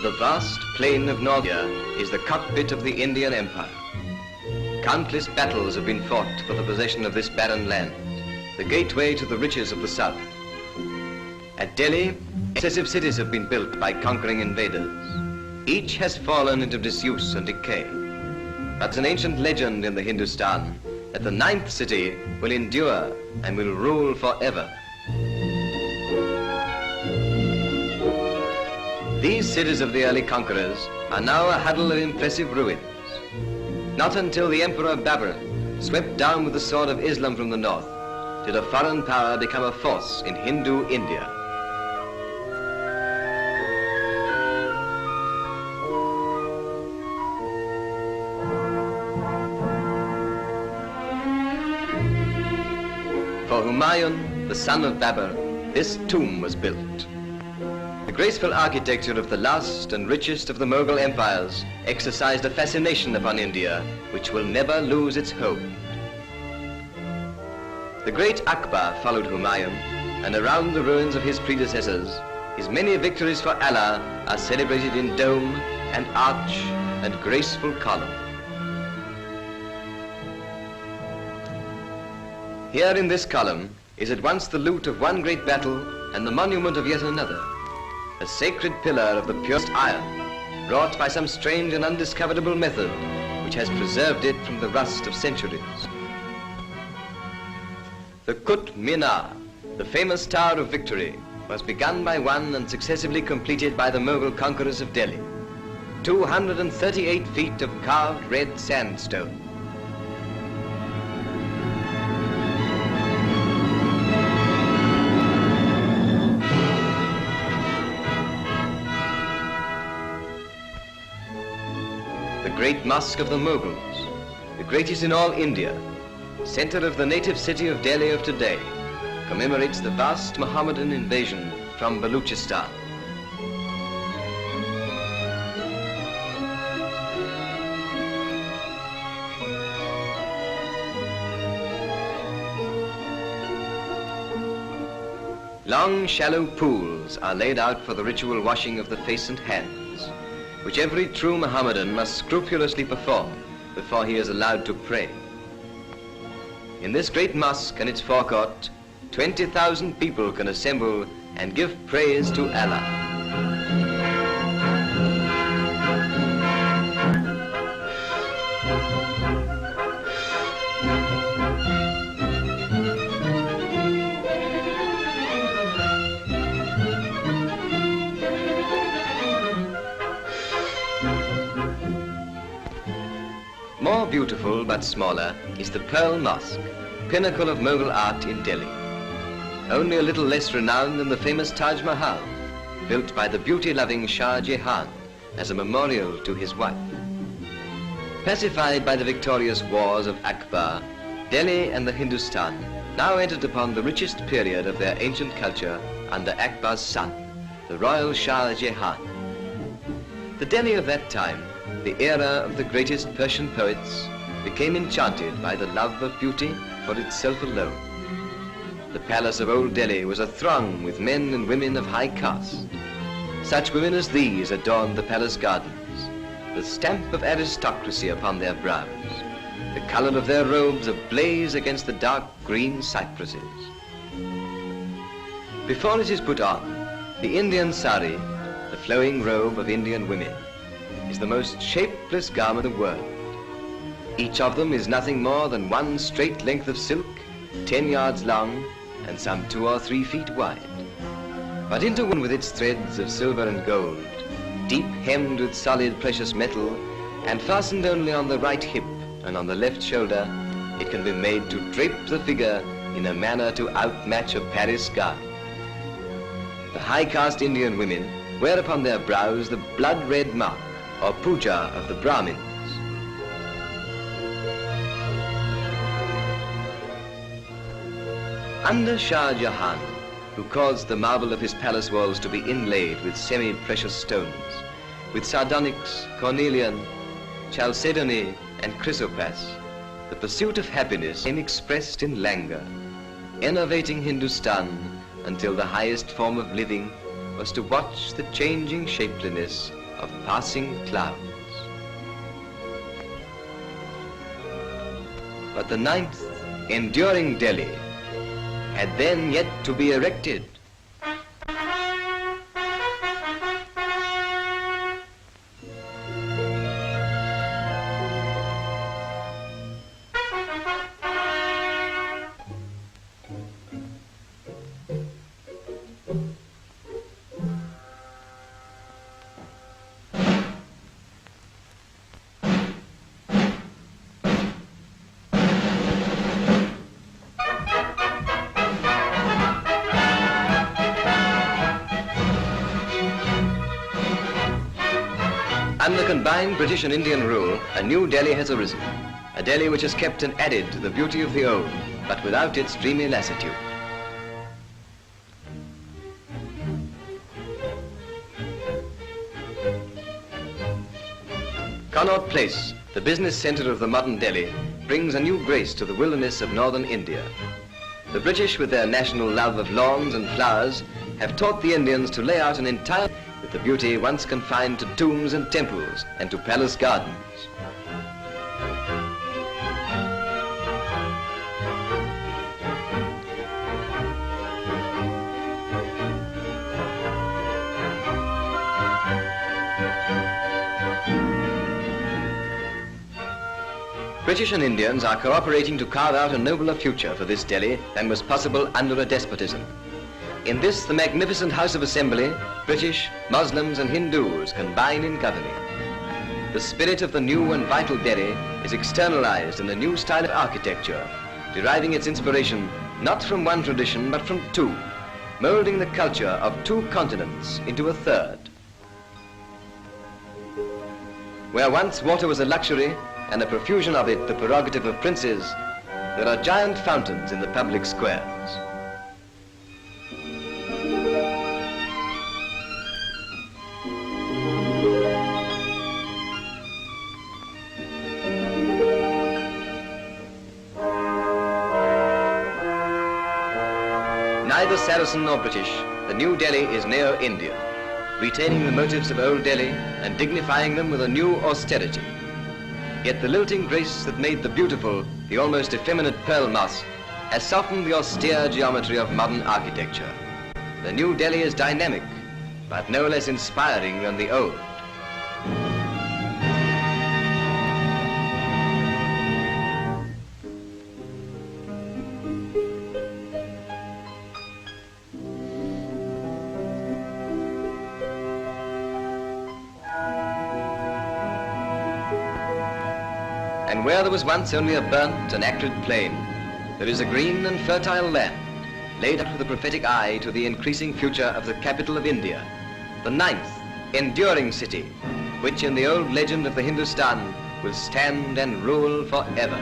The vast plain of North India is the cockpit of the Indian Empire. Countless battles have been fought for the possession of this barren land, the gateway to the riches of the south. At Delhi, excessive cities have been built by conquering invaders. Each has fallen into disuse and decay. But it's an ancient legend in the Hindustan that the ninth city will endure and will rule forever. These cities of the early conquerors are now a huddle of impressive ruins. Not until the Emperor Babur swept down with the sword of Islam from the north did a foreign power become a force in Hindu India. For Humayun, the son of Babur, this tomb was built. The graceful architecture of the last and richest of the Mughal empires exercised a fascination upon India which will never lose its hold. The great Akbar followed Humayun, and around the ruins of his predecessors, his many victories for Allah are celebrated in dome and arch and graceful column. Here in this column is at once the loot of one great battle and the monument of yet another, a sacred pillar of the purest iron, wrought by some strange and undiscoverable method which has preserved it from the rust of centuries. The Qutb Minar, the famous Tower of Victory, was begun by one and successively completed by the Mughal conquerors of Delhi. 238 feet of carved red sandstone. The great mosque of the Mughals, the greatest in all India, center of the native city of Delhi of today, commemorates the vast Mohammedan invasion from Baluchistan. Long, shallow pools are laid out for the ritual washing of the face and hands, which every true Mohammedan must scrupulously perform before he is allowed to pray. In this great mosque and its forecourt, 20,000 people can assemble and give praise to Allah. More beautiful but smaller is the Pearl Mosque, pinnacle of Mughal art in Delhi. Only a little less renowned than the famous Taj Mahal, built by the beauty-loving Shah Jahan as a memorial to his wife. Pacified by the victorious wars of Akbar, Delhi and the Hindustan now entered upon the richest period of their ancient culture under Akbar's son, the royal Shah Jahan. The Delhi of that time, the era of the greatest Persian poets, became enchanted by the love of beauty for itself alone. The palace of Old Delhi was athrong with men and women of high caste. Such women as these adorned the palace gardens, the stamp of aristocracy upon their brows, the color of their robes ablaze against the dark green cypresses. Before it is put on, the Indian sari, the flowing robe of Indian women, is the most shapeless garment in the world. Each of them is nothing more than one straight length of silk, 10 yards long and some 2 or 3 feet wide. But interwoven with its threads of silver and gold, deep hemmed with solid precious metal, and fastened only on the right hip and on the left shoulder, it can be made to drape the figure in a manner to outmatch a Paris gown. The high caste Indian women wear upon their brows the blood-red mark, or puja of the Brahmins. Under Shah Jahan, who caused the marble of his palace walls to be inlaid with semi-precious stones, with sardonyx, cornelian, chalcedony, and chrysoprase, the pursuit of happiness became expressed in languor, enervating Hindustan until the highest form of living was to watch the changing shapeliness of passing clouds. But the ninth, enduring Delhi, had then yet to be erected. Under combined British and Indian rule, a new Delhi has arisen. A Delhi which has kept and added to the beauty of the old, but without its dreamy lassitude. Connaught Place, the business centre of the modern Delhi, brings a new grace to the wilderness of northern India. The British, with their national love of lawns and flowers, have taught the Indians to lay out an entire with the beauty once confined to tombs and temples and to palace gardens. British and Indians are cooperating to carve out a nobler future for this Delhi than was possible under a despotism. In this, the magnificent House of Assembly, British, Muslims and Hindus combine in governing. The spirit of the new and vital Delhi is externalized in the new style of architecture, deriving its inspiration not from one tradition but from two, molding the culture of two continents into a third. Where once water was a luxury and the profusion of it the prerogative of princes, there are giant fountains in the public squares. Neither Saracen nor British, the new Delhi is neo-Indian, retaining the motives of old Delhi and dignifying them with a new austerity. Yet the lilting grace that made the beautiful, the almost effeminate Pearl Mosque, has softened the austere geometry of modern architecture. The new Delhi is dynamic, but no less inspiring than the old. And where there was once only a burnt and acrid plain, there is a green and fertile land, laid out with a prophetic eye to the increasing future of the capital of India, the ninth, enduring city, which in the old legend of the Hindustan will stand and rule forever.